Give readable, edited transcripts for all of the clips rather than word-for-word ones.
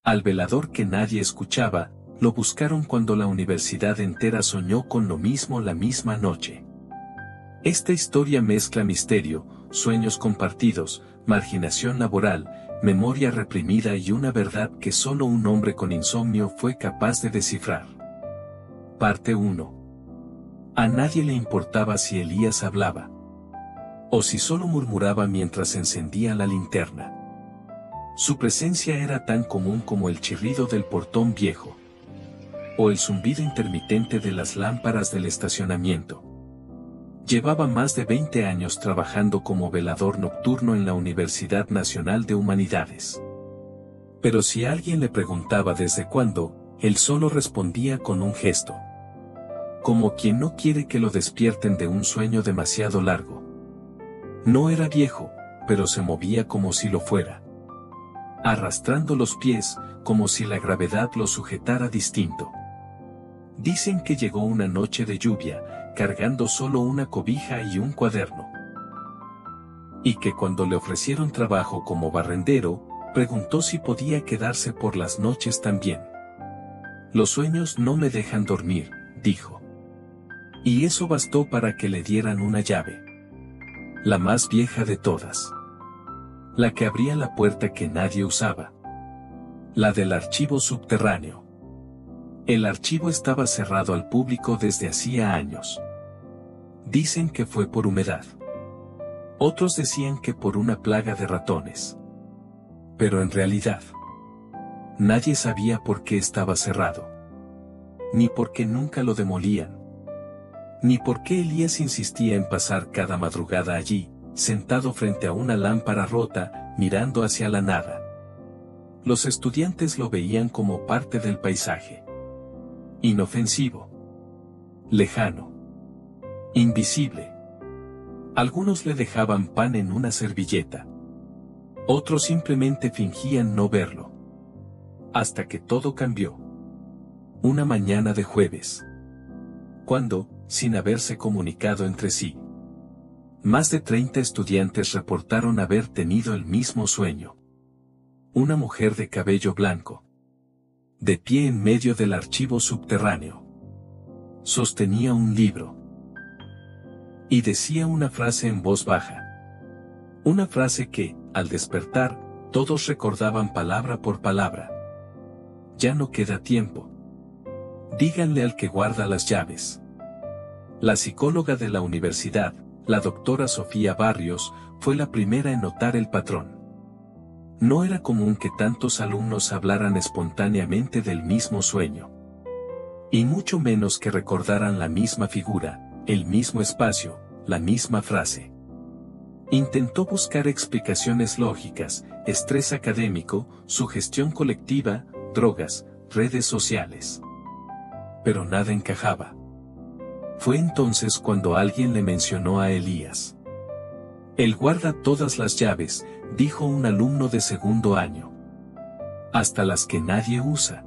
Al velador que nadie escuchaba, lo buscaron cuando la universidad entera soñó con lo mismo la misma noche. Esta historia mezcla misterio, sueños compartidos, marginación laboral, memoria reprimida y una verdad que solo un hombre con insomnio fue capaz de descifrar. Parte 1. A nadie le importaba si Elías hablaba, o si solo murmuraba mientras encendía la linterna. Su presencia era tan común como el chirrido del portón viejo, o el zumbido intermitente de las lámparas del estacionamiento. Llevaba más de 20 años trabajando como velador nocturno en la Universidad Nacional de Humanidades. Pero si alguien le preguntaba desde cuándo, él solo respondía con un gesto. Como quien no quiere que lo despierten de un sueño demasiado largo. No era viejo, pero se movía como si lo fuera. Arrastrando los pies, como si la gravedad lo sujetara distinto. Dicen que llegó una noche de lluvia, cargando solo una cobija y un cuaderno. Y que cuando le ofrecieron trabajo como barrendero, preguntó si podía quedarse por las noches también. Los sueños no me dejan dormir, dijo. Y eso bastó para que le dieran una llave. La más vieja de todas. La que abría la puerta que nadie usaba. La del archivo subterráneo. El archivo estaba cerrado al público desde hacía años. Dicen que fue por humedad. Otros decían que por una plaga de ratones. Pero en realidad, nadie sabía por qué estaba cerrado. Ni por qué nunca lo demolían. Ni por qué Elías insistía en pasar cada madrugada allí, sentado frente a una lámpara rota, mirando hacia la nada. Los estudiantes lo veían como parte del paisaje. Inofensivo. Lejano. Invisible. Algunos le dejaban pan en una servilleta. Otros simplemente fingían no verlo. Hasta que todo cambió. Una mañana de jueves. Cuando, sin haberse comunicado entre sí, más de 30 estudiantes reportaron haber tenido el mismo sueño. Una mujer de cabello blanco, de pie en medio del archivo subterráneo. Sostenía un libro. Y decía una frase en voz baja. Una frase que, al despertar, todos recordaban palabra por palabra. Ya no queda tiempo. Díganle al que guarda las llaves. La psicóloga de la universidad, la doctora Sofía Barrios, fue la primera en notar el patrón. No era común que tantos alumnos hablaran espontáneamente del mismo sueño. Y mucho menos que recordaran la misma figura, el mismo espacio, la misma frase. Intentó buscar explicaciones lógicas, estrés académico, sugestión colectiva, drogas, redes sociales. Pero nada encajaba. Fue entonces cuando alguien le mencionó a Elías. Él guarda todas las llaves, dijo un alumno de segundo año. Hasta las que nadie usa.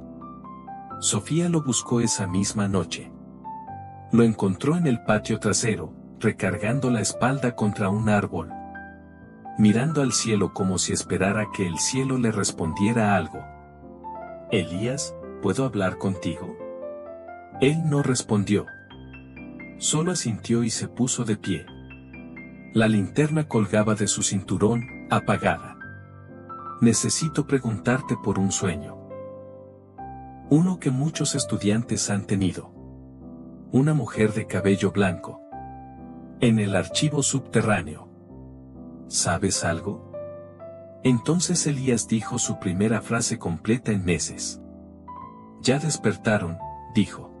Sofía lo buscó esa misma noche. Lo encontró en el patio trasero, recargando la espalda contra un árbol. Mirando al cielo como si esperara que el cielo le respondiera algo. Elías, ¿puedo hablar contigo? Él no respondió. Solo asintió y se puso de pie. La linterna colgaba de su cinturón, apagada. Necesito preguntarte por un sueño. Uno que muchos estudiantes han tenido. Una mujer de cabello blanco. En el archivo subterráneo. ¿Sabes algo? Entonces Elías dijo su primera frase completa en meses. Ya despertaron, dijo.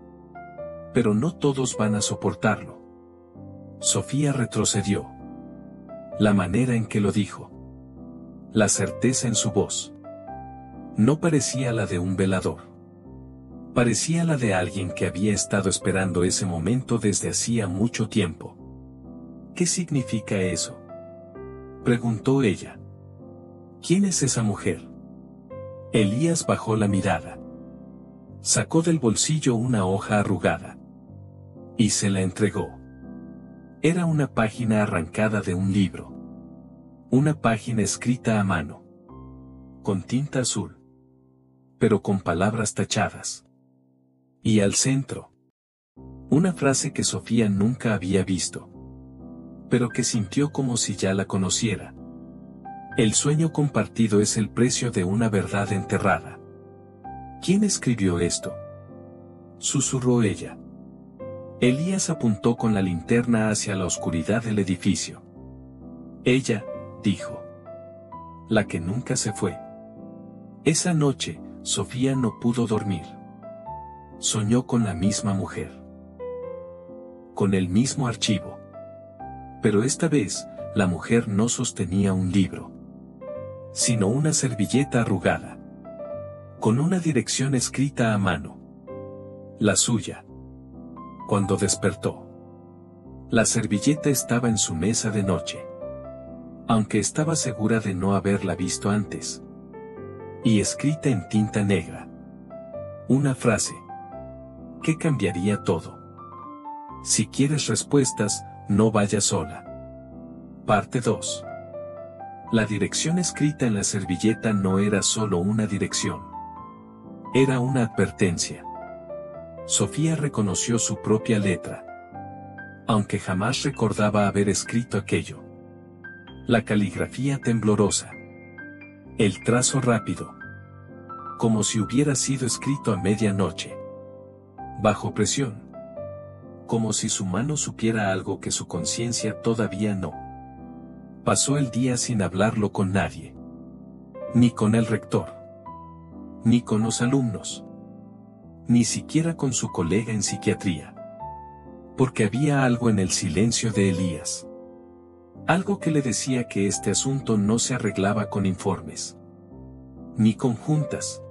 Pero no todos van a soportarlo. Sofía retrocedió. La manera en que lo dijo. La certeza en su voz. No parecía la de un velador. Parecía la de alguien que había estado esperando ese momento desde hacía mucho tiempo. ¿Qué significa eso? Preguntó ella. ¿Quién es esa mujer? Elías bajó la mirada. Sacó del bolsillo una hoja arrugada. Y se la entregó. Era una página arrancada de un libro. Una página escrita a mano. Con tinta azul. pero con palabras tachadas. Y al centro, una frase que Sofía nunca había visto, pero que sintió como si ya la conociera. El sueño compartido es el precio de una verdad enterrada. ¿Quién escribió esto?, susurró ella. Elías apuntó con la linterna hacia la oscuridad del edificio. Ella, dijo. La que nunca se fue. Esa noche, Sofía no pudo dormir. Soñó con la misma mujer. Con el mismo archivo. Pero esta vez, la mujer no sostenía un libro, sino una servilleta arrugada, con una dirección escrita a mano. La suya. Cuando despertó, la servilleta estaba en su mesa de noche, aunque estaba segura de no haberla visto antes. Y escrita en tinta negra. Una frase que cambiaría todo. Si quieres respuestas, no vayas sola. Parte 2. La dirección escrita en la servilleta no era solo una dirección. Era una advertencia. Sofía reconoció su propia letra, aunque jamás recordaba haber escrito aquello. La caligrafía temblorosa. El trazo rápido. Como si hubiera sido escrito a medianoche. Bajo presión. Como si su mano supiera algo que su conciencia todavía no. Pasó el día sin hablarlo con nadie. Ni con el rector. Ni con los alumnos. Ni siquiera con su colega en psiquiatría. Porque había algo en el silencio de Elías. Algo que le decía que este asunto no se arreglaba con informes. Ni con juntas.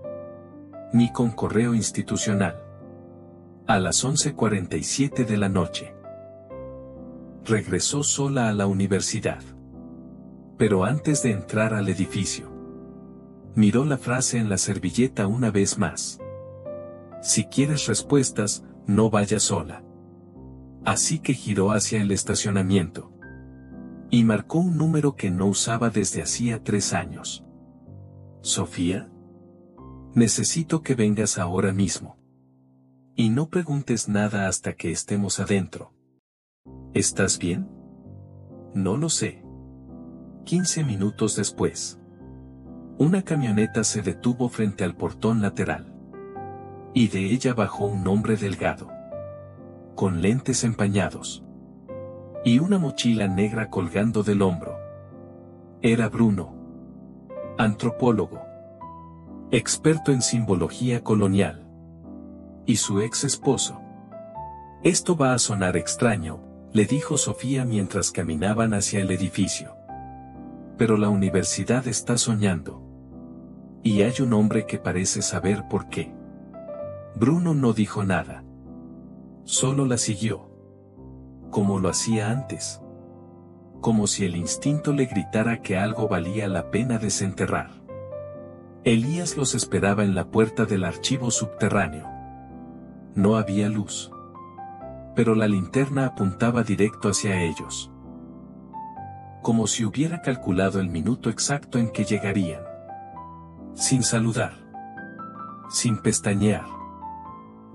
Ni con correo institucional. A las 11:47 de la noche. Regresó sola a la universidad. Pero antes de entrar al edificio, miró la frase en la servilleta una vez más. Si quieres respuestas, no vayas sola. Así que giró hacia el estacionamiento. Y marcó un número que no usaba desde hacía 3 años. Sofía. Necesito que vengas ahora mismo. Y no preguntes nada hasta que estemos adentro. ¿Estás bien? No lo sé. 15 minutos después. Una camioneta se detuvo frente al portón lateral. Y de ella bajó un hombre delgado. Con lentes empañados. Y una mochila negra colgando del hombro. Era Bruno. Antropólogo. Experto en simbología colonial. Y su ex esposo. Esto va a sonar extraño, le dijo Sofía mientras caminaban hacia el edificio. Pero la universidad está soñando. Y hay un hombre que parece saber por qué. Bruno no dijo nada. Solo la siguió. Como lo hacía antes. Como si el instinto le gritara que algo valía la pena desenterrar. Elías los esperaba en la puerta del archivo subterráneo. No había luz. Pero la linterna apuntaba directo hacia ellos. Como si hubiera calculado el minuto exacto en que llegarían. Sin saludar. Sin pestañear.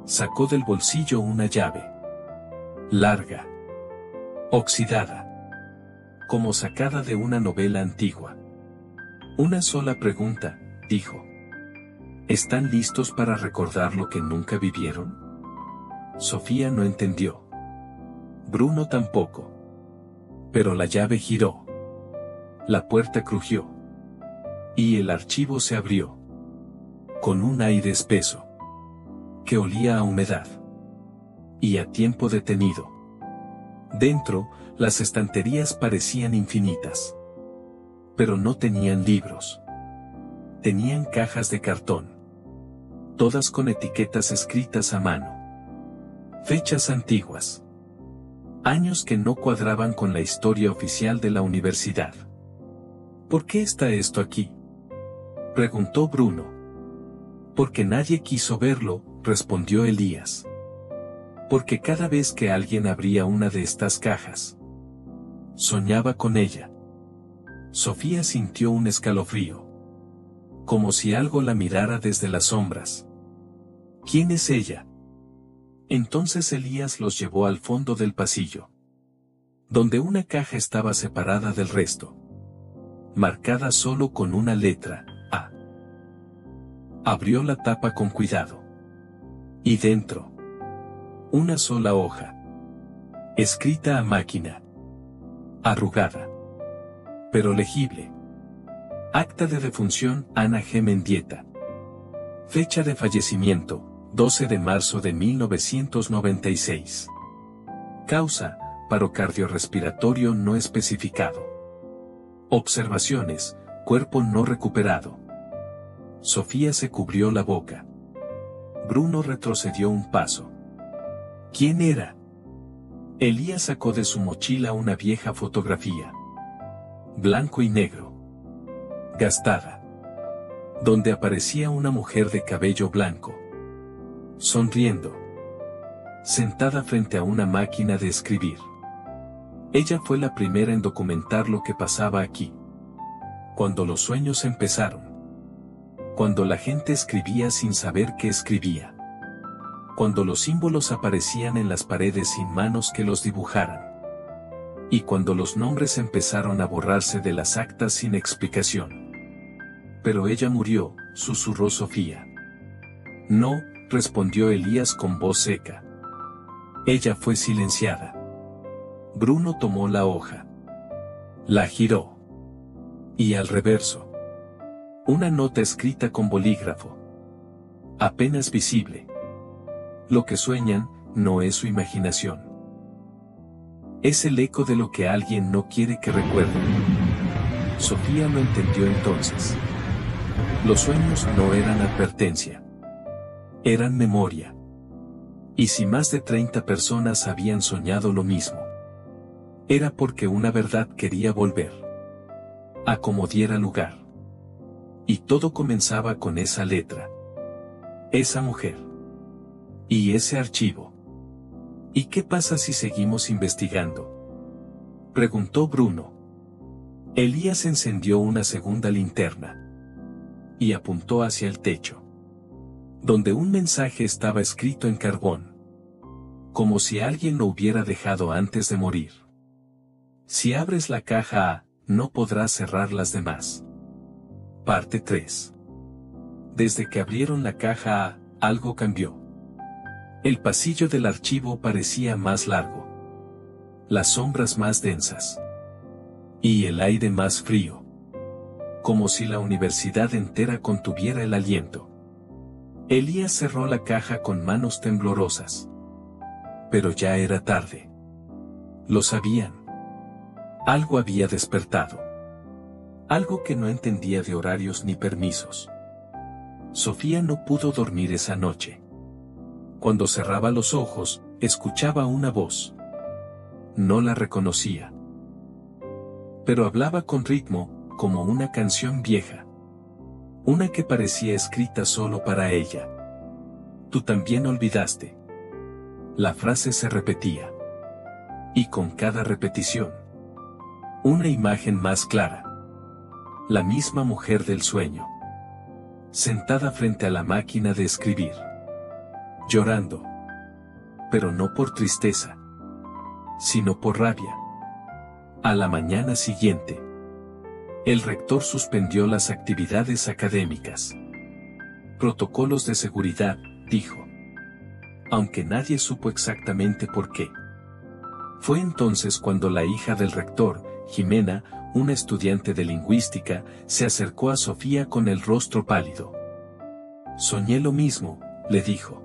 Sacó del bolsillo una llave. Larga. Oxidada. Como sacada de una novela antigua. Una sola pregunta, dijo. ¿Están listos para recordar lo que nunca vivieron? Sofía no entendió. Bruno tampoco. Pero la llave giró. La puerta crujió. Y el archivo se abrió. Con un aire espeso. Que olía a humedad. Y a tiempo detenido. Dentro, las estanterías parecían infinitas. Pero no tenían libros. Tenían cajas de cartón. Todas con etiquetas escritas a mano. Fechas antiguas. Años que no cuadraban con la historia oficial de la universidad. ¿Por qué está esto aquí?, preguntó Bruno. Porque nadie quiso verlo, respondió Elías. Porque cada vez que alguien abría una de estas cajas, soñaba con ella. Sofía sintió un escalofrío. como si algo la mirara desde las sombras. ¿Quién es ella? Entonces Elías los llevó al fondo del pasillo, donde una caja estaba separada del resto, marcada solo con una letra, A. Abrió la tapa con cuidado. Y dentro, una sola hoja, escrita a máquina, arrugada, pero legible. Acta de defunción, Ana G. Mendieta. Fecha de fallecimiento, 12 de marzo de 1996. Causa, paro cardiorrespiratorio no especificado. Observaciones, cuerpo no recuperado. Sofía se cubrió la boca. Bruno retrocedió un paso. ¿Quién era? Elías sacó de su mochila una vieja fotografía. Blanco y negro. Gastada. Donde aparecía una mujer de cabello blanco. Sonriendo. Sentada frente a una máquina de escribir. Ella fue la primera en documentar lo que pasaba aquí. Cuando los sueños empezaron. Cuando la gente escribía sin saber qué escribía. Cuando los símbolos aparecían en las paredes sin manos que los dibujaran. Y cuando los nombres empezaron a borrarse de las actas sin explicación. Pero ella murió, susurró Sofía. No, respondió Elías con voz seca. Ella fue silenciada. Bruno tomó la hoja. La giró. Y al reverso. Una nota escrita con bolígrafo. Apenas visible. Lo que sueñan, no es su imaginación. Es el eco de lo que alguien no quiere que recuerde. Sofía lo entendió entonces. Los sueños no eran advertencia. Eran memoria. Y si más de 30 personas habían soñado lo mismo, era porque una verdad quería volver. A como diera lugar. Y todo comenzaba con esa letra. Esa mujer. Y ese archivo. ¿Y qué pasa si seguimos investigando? Preguntó Bruno. Elías encendió una segunda linterna. Y apuntó hacia el techo. Donde un mensaje estaba escrito en carbón. Como si alguien lo hubiera dejado antes de morir. Si abres la caja A, no podrás cerrar las demás. Parte 3. Desde que abrieron la caja A, algo cambió. El pasillo del archivo parecía más largo. Las sombras más densas. Y el aire más frío. Como si la universidad entera contuviera el aliento. Elías cerró la caja con manos temblorosas. Pero ya era tarde. Lo sabían. Algo había despertado. Algo que no entendía de horarios ni permisos. Sofía no pudo dormir esa noche. Cuando cerraba los ojos, escuchaba una voz. No la reconocía. Pero hablaba con ritmo, como una canción vieja. Una que parecía escrita solo para ella. Tú también olvidaste. La frase se repetía. Y con cada repetición, una imagen más clara. La misma mujer del sueño. Sentada frente a la máquina de escribir. Llorando. Pero no por tristeza. Sino por rabia. A la mañana siguiente. El rector suspendió las actividades académicas. Protocolos de seguridad, dijo. Aunque nadie supo exactamente por qué. Fue entonces cuando la hija del rector, Jimena, una estudiante de lingüística, se acercó a Sofía con el rostro pálido. Soñé lo mismo, le dijo.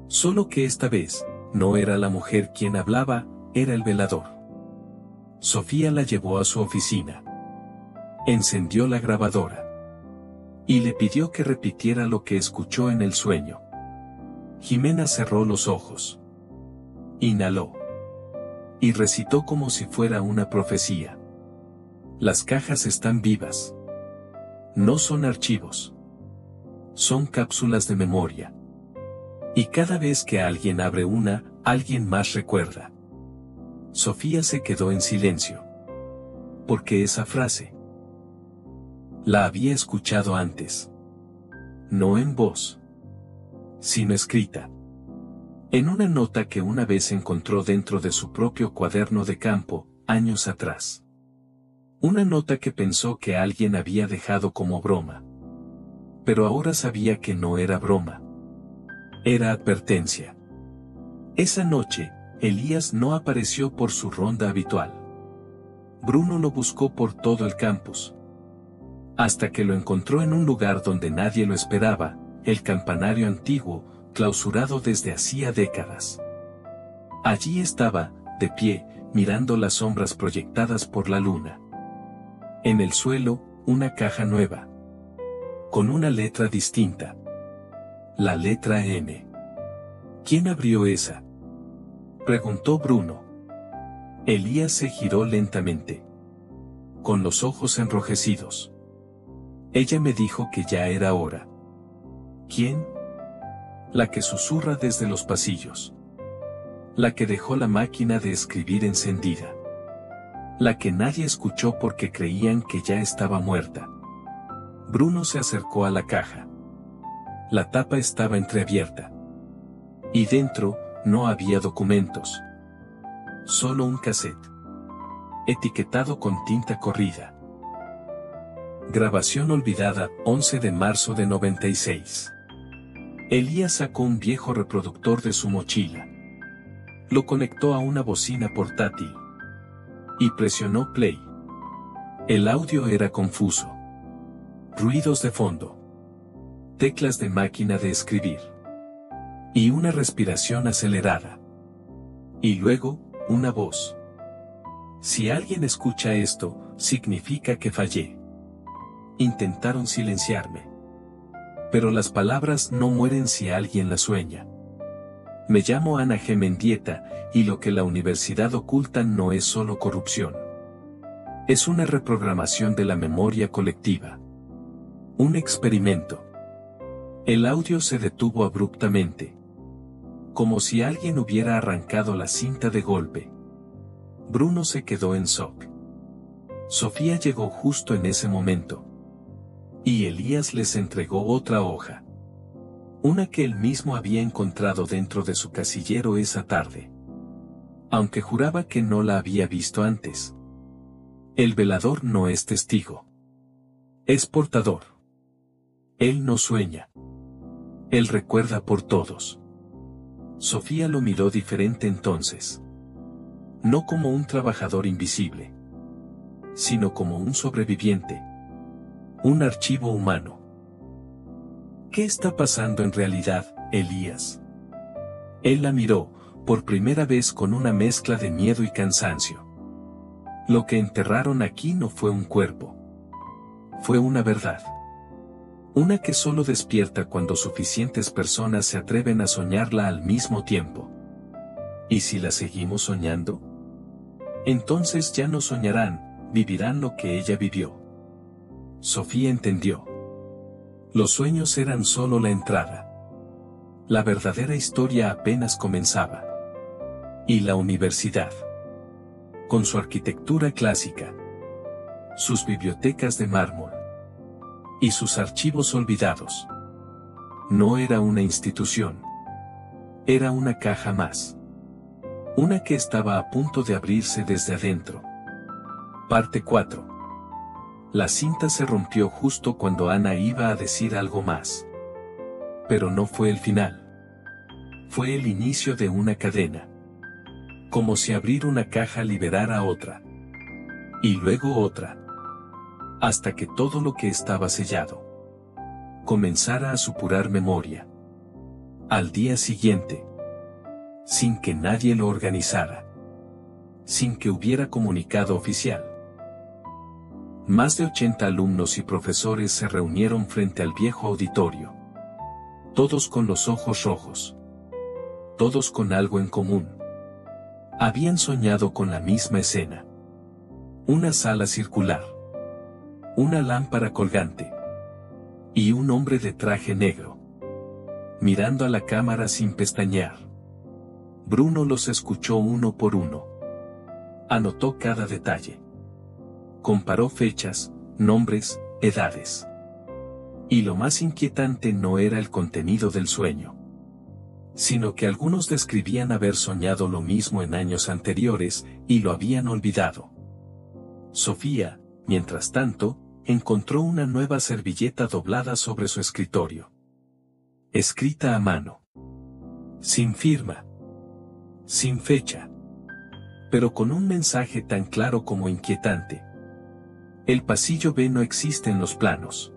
Solo que esta vez, no era la mujer quien hablaba, era el velador. Sofía la llevó a su oficina. Encendió la grabadora. Y le pidió que repitiera lo que escuchó en el sueño. Jimena cerró los ojos. Inhaló. Y recitó como si fuera una profecía. Las cajas están vivas. No son archivos. Son cápsulas de memoria. Y cada vez que alguien abre una, alguien más recuerda. Sofía se quedó en silencio. Porque esa frase. La había escuchado antes. No en voz, sino escrita. En una nota que una vez encontró dentro de su propio cuaderno de campo, años atrás. Una nota que pensó que alguien había dejado como broma. Pero ahora sabía que no era broma. Era advertencia. Esa noche, Elías no apareció por su ronda habitual. Bruno lo buscó por todo el campus. Hasta que lo encontró en un lugar donde nadie lo esperaba, el campanario antiguo, clausurado desde hacía décadas. Allí estaba, de pie, mirando las sombras proyectadas por la luna. En el suelo, una caja nueva. Con una letra distinta. La letra M. ¿Quién abrió esa?, preguntó Bruno. Elías se giró lentamente. Con los ojos enrojecidos. Ella me dijo que ya era hora. ¿Quién? La que susurra desde los pasillos. La que dejó la máquina de escribir encendida. La que nadie escuchó porque creían que ya estaba muerta. Bruno se acercó a la caja. La tapa estaba entreabierta. Y dentro, no había documentos. Solo un cassette. Etiquetado con tinta corrida. Grabación olvidada, 11 de marzo de 96. Elías sacó un viejo reproductor de su mochila. Lo conectó a una bocina portátil. Y presionó play. El audio era confuso. Ruidos de fondo. Teclas de máquina de escribir. Y una respiración acelerada. Y luego, una voz. Si alguien escucha esto, significa que fallé. Intentaron silenciarme. Pero las palabras no mueren si alguien las sueña. Me llamo Ana G. Mendieta, y lo que la universidad oculta no es solo corrupción. Es una reprogramación de la memoria colectiva. Un experimento. El audio se detuvo abruptamente. Como si alguien hubiera arrancado la cinta de golpe. Bruno se quedó en shock. Sofía llegó justo en ese momento. Y Elías les entregó otra hoja. Una que él mismo había encontrado dentro de su casillero esa tarde. Aunque juraba que no la había visto antes. El velador no es testigo. Es portador. Él no sueña. Él recuerda por todos. Sofía lo miró diferente entonces. No como un trabajador invisible. Sino como un sobreviviente. Un archivo humano. ¿Qué está pasando en realidad, Elías? Él la miró, por primera vez con una mezcla de miedo y cansancio. Lo que enterraron aquí no fue un cuerpo. Fue una verdad. Una que solo despierta cuando suficientes personas se atreven a soñarla al mismo tiempo. ¿Y si la seguimos soñando? Entonces ya no soñarán, vivirán lo que ella vivió. Sofía entendió. Los sueños eran solo la entrada. La verdadera historia apenas comenzaba. Y la universidad. Con su arquitectura clásica. Sus bibliotecas de mármol. Y sus archivos olvidados. No era una institución. Era una caja más. Una que estaba a punto de abrirse desde adentro. Parte 4. La cinta se rompió justo cuando Ana iba a decir algo más. Pero no fue el final. Fue el inicio de una cadena. Como si abrir una caja liberara otra. Y luego otra. Hasta que todo lo que estaba sellado comenzara a supurar memoria. Al día siguiente. Sin que nadie lo organizara. Sin que hubiera comunicado oficial. Más de 80 alumnos y profesores se reunieron frente al viejo auditorio. Todos con los ojos rojos. Todos con algo en común. Habían soñado con la misma escena. Una sala circular. Una lámpara colgante. Y un hombre de traje negro. Mirando a la cámara sin pestañear. Bruno los escuchó uno por uno. Anotó cada detalle. Comparó fechas, nombres, edades. Y lo más inquietante no era el contenido del sueño, sino que algunos describían haber soñado lo mismo en años anteriores, y lo habían olvidado. Sofía, mientras tanto, encontró una nueva servilleta doblada sobre su escritorio. Escrita a mano. Sin firma. Sin fecha. Pero con un mensaje tan claro como inquietante. El pasillo B no existe en los planos.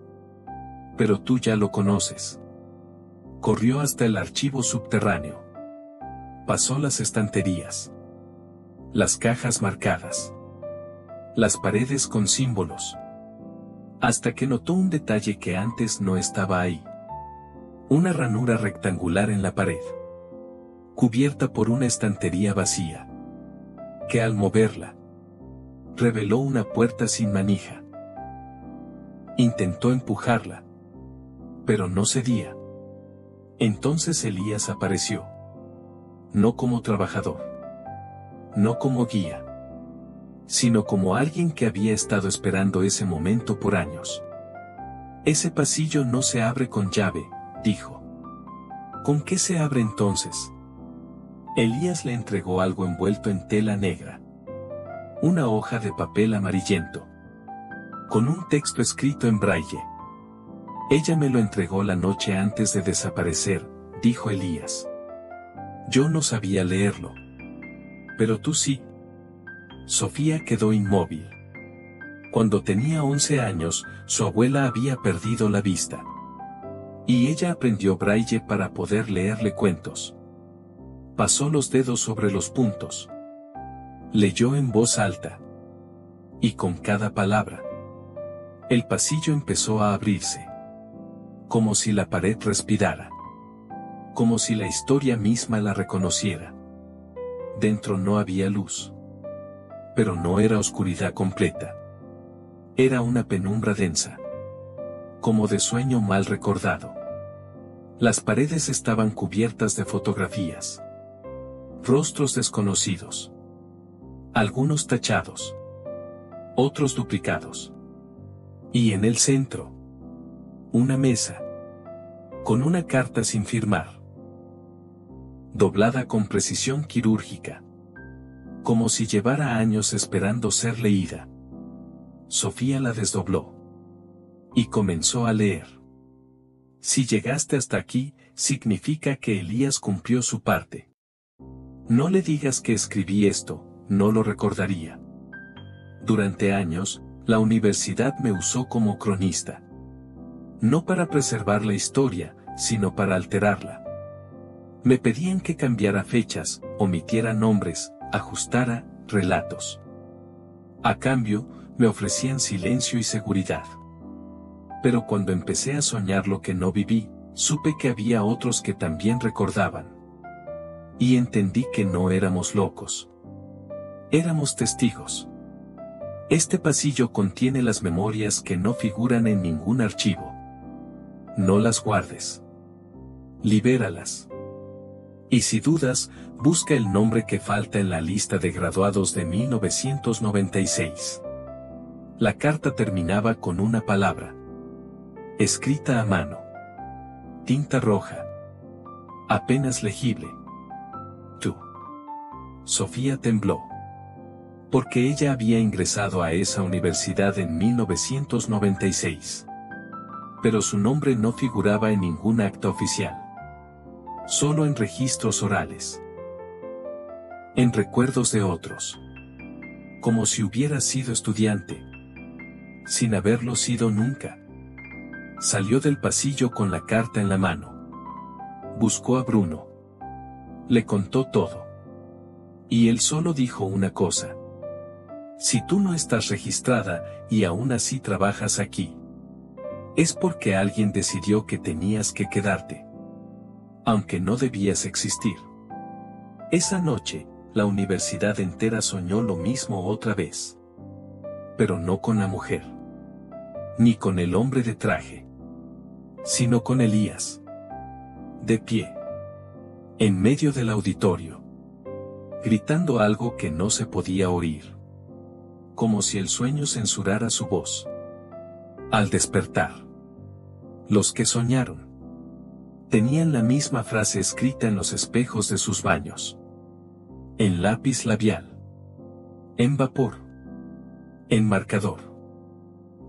Pero tú ya lo conoces. Corrió hasta el archivo subterráneo. Pasó las estanterías. Las cajas marcadas. Las paredes con símbolos. Hasta que notó un detalle que antes no estaba ahí. Una ranura rectangular en la pared. Cubierta por una estantería vacía. Que al moverla, reveló una puerta sin manija. Intentó empujarla, pero no cedía. Entonces Elías apareció. No como trabajador. No como guía. Sino como alguien que había estado esperando ese momento por años. Ese pasillo no se abre con llave, dijo. ¿Con qué se abre entonces? Elías le entregó algo envuelto en tela negra. Una hoja de papel amarillento. Con un texto escrito en braille. Ella me lo entregó la noche antes de desaparecer, dijo Elías. Yo no sabía leerlo. Pero tú sí. Sofía quedó inmóvil. Cuando tenía 11 años, su abuela había perdido la vista. Y ella aprendió braille para poder leerle cuentos. Pasó los dedos sobre los puntos. Leyó en voz alta. Y con cada palabra, el pasillo empezó a abrirse. Como si la pared respirara. Como si la historia misma la reconociera. Dentro no había luz. Pero no era oscuridad completa. Era una penumbra densa. Como de sueño mal recordado. Las paredes estaban cubiertas de fotografías. Rostros desconocidos. Algunos tachados. Otros duplicados. Y en el centro, una mesa. Con una carta sin firmar. Doblada con precisión quirúrgica. Como si llevara años esperando ser leída. Sofía la desdobló. Y comenzó a leer. Si llegaste hasta aquí, significa que Elías cumplió su parte. No le digas que escribí esto, no lo recordaría. Durante años, la universidad me usó como cronista. No para preservar la historia, sino para alterarla. Me pedían que cambiara fechas, omitiera nombres, ajustara relatos. A cambio, me ofrecían silencio y seguridad. Pero cuando empecé a soñar lo que no viví, supe que había otros que también recordaban. Y entendí que no éramos locos. Éramos testigos. Este pasillo contiene las memorias que no figuran en ningún archivo. No las guardes. Libéralas. Y si dudas, busca el nombre que falta en la lista de graduados de 1996. La carta terminaba con una palabra. Escrita a mano. Tinta roja. Apenas legible. Tú. Sofía tembló. Porque ella había ingresado a esa universidad en 1996. Pero su nombre no figuraba en ningún acta oficial. Solo en registros orales. En recuerdos de otros. Como si hubiera sido estudiante. Sin haberlo sido nunca. Salió del pasillo con la carta en la mano. Buscó a Bruno. Le contó todo. Y él solo dijo una cosa. Si tú no estás registrada, y aún así trabajas aquí, es porque alguien decidió que tenías que quedarte. Aunque no debías existir. Esa noche, la universidad entera soñó lo mismo otra vez. Pero no con la mujer. Ni con el hombre de traje. Sino con Elías. De pie. En medio del auditorio. Gritando algo que no se podía oír. Como si el sueño censurara su voz. Al despertar, los que soñaron tenían la misma frase escrita en los espejos de sus baños, en lápiz labial, en vapor, en marcador.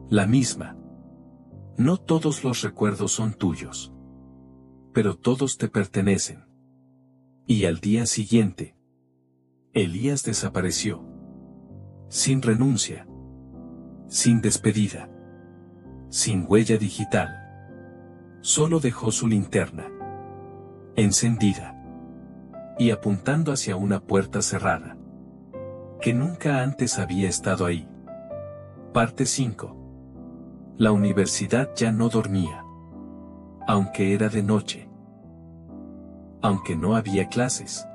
La misma. No todos los recuerdos son tuyos, pero todos te pertenecen. Y al día siguiente, Elías desapareció. Sin renuncia. Sin despedida. Sin huella digital. Solo dejó su linterna encendida y apuntando hacia una puerta cerrada que nunca antes había estado ahí. Parte 5. La universidad ya no dormía. Aunque era de noche. Aunque no había clases.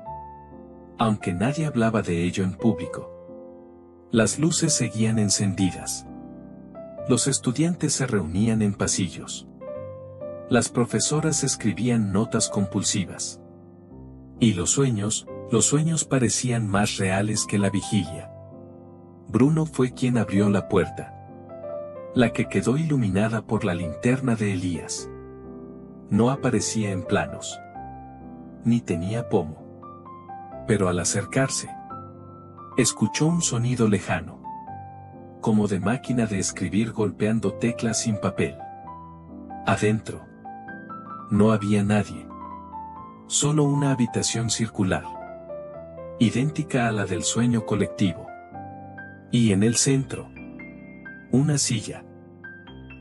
Aunque nadie hablaba de ello en público. Las luces seguían encendidas. Los estudiantes se reunían en pasillos. Las profesoras escribían notas compulsivas. Y los sueños parecían más reales que la vigilia. Bruno fue quien abrió la puerta. La que quedó iluminada por la linterna de Elías. No aparecía en planos. Ni tenía pomo. Pero al acercarse, escuchó un sonido lejano. Como de máquina de escribir golpeando teclas sin papel. Adentro. No había nadie. Solo una habitación circular. Idéntica a la del sueño colectivo. Y en el centro. Una silla.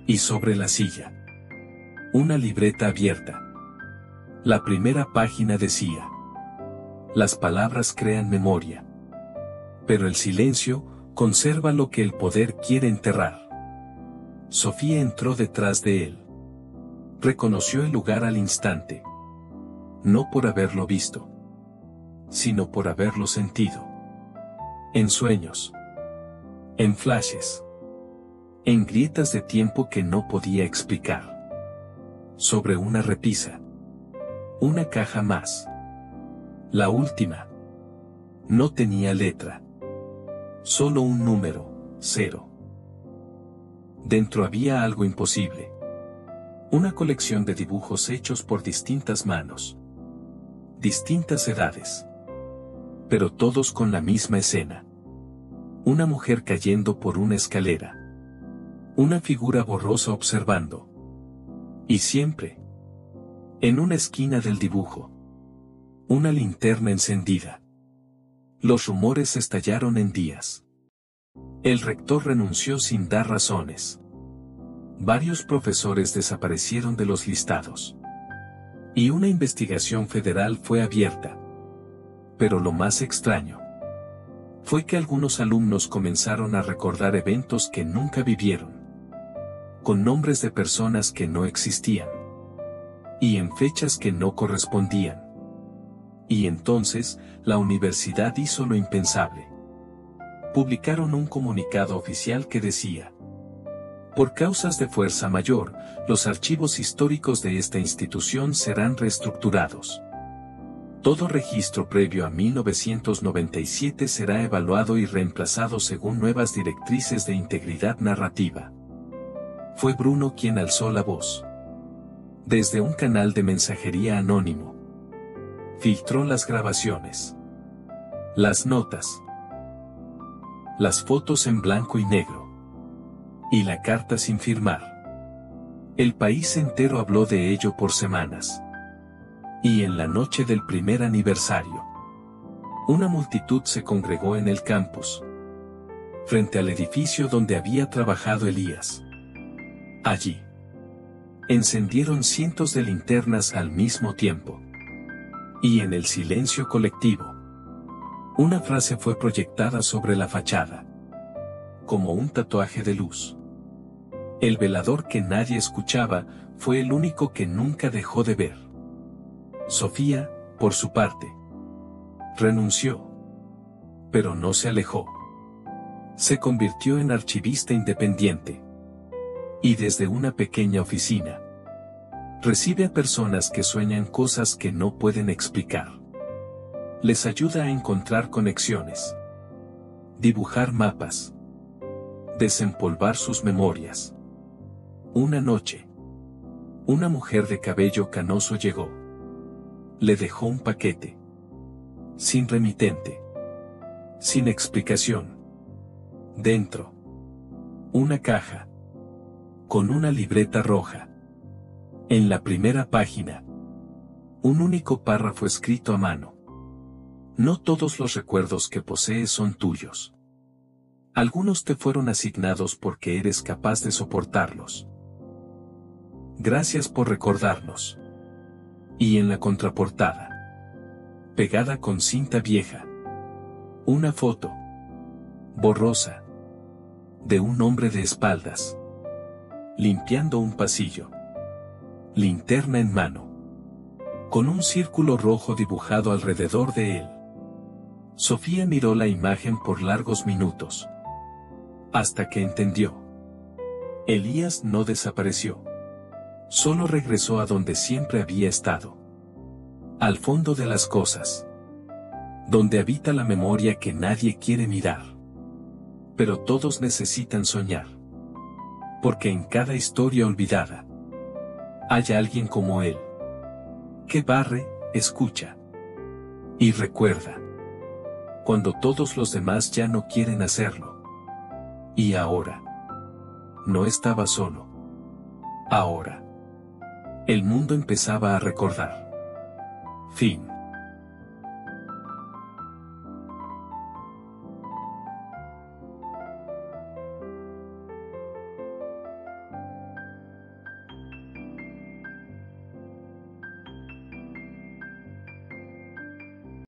Y sobre la silla. Una libreta abierta. La primera página decía: las palabras crean memoria. Pero el silencio conserva lo que el poder quiere enterrar. Sofía entró detrás de él. Reconoció el lugar al instante. No por haberlo visto, sino por haberlo sentido. En sueños. En flashes. En grietas de tiempo que no podía explicar. Sobre una repisa. Una caja más. La última. No tenía letra. Solo un número, 0. Dentro había algo imposible. Una colección de dibujos hechos por distintas manos. Distintas edades. Pero todos con la misma escena. Una mujer cayendo por una escalera. Una figura borrosa observando. Y siempre. En una esquina del dibujo. Una linterna encendida. Los rumores estallaron en días. El rector renunció sin dar razones. Varios profesores desaparecieron de los listados. Y una investigación federal fue abierta. Pero lo más extraño fue que algunos alumnos comenzaron a recordar eventos que nunca vivieron. Con nombres de personas que no existían. Y en fechas que no correspondían. Y entonces, la universidad hizo lo impensable. Publicaron un comunicado oficial que decía: por causas de fuerza mayor, los archivos históricos de esta institución serán reestructurados. Todo registro previo a 1997 será evaluado y reemplazado según nuevas directrices de integridad narrativa. Fue Bruno quien alzó la voz. Desde un canal de mensajería anónimo. Filtró las grabaciones. Las notas. Las fotos en blanco y negro. Y la carta sin firmar. El país entero habló de ello por semanas. Y en la noche del primer aniversario, una multitud se congregó en el campus, frente al edificio donde había trabajado Elías. Allí, encendieron cientos de linternas al mismo tiempo. Y en el silencio colectivo, una frase fue proyectada sobre la fachada, como un tatuaje de luz. El velador que nadie escuchaba, fue el único que nunca dejó de ver. Sofía, por su parte, renunció. Pero no se alejó. Se convirtió en archivista independiente. Y desde una pequeña oficina, recibe a personas que sueñan cosas que no pueden explicar. Les ayuda a encontrar conexiones. Dibujar mapas. Desempolvar sus memorias. Una noche, una mujer de cabello canoso llegó. Le dejó un paquete. Sin remitente. Sin explicación. Dentro. Una caja. Con una libreta roja. En la primera página. Un único párrafo escrito a mano. No todos los recuerdos que posees son tuyos. Algunos te fueron asignados porque eres capaz de soportarlos. Gracias por recordarnos. Y en la contraportada, pegada con cinta vieja, una foto, borrosa, de un hombre de espaldas, limpiando un pasillo, linterna en mano, con un círculo rojo dibujado alrededor de él. Sofía miró la imagen por largos minutos, hasta que entendió. Elías no desapareció. Solo regresó a donde siempre había estado. Al fondo de las cosas. Donde habita la memoria que nadie quiere mirar. Pero todos necesitan soñar. Porque en cada historia olvidada, hay alguien como él. Que barre, escucha. Y recuerda. Cuando todos los demás ya no quieren hacerlo. Y ahora. No estaba solo. Ahora. El mundo empezaba a recordar. Fin.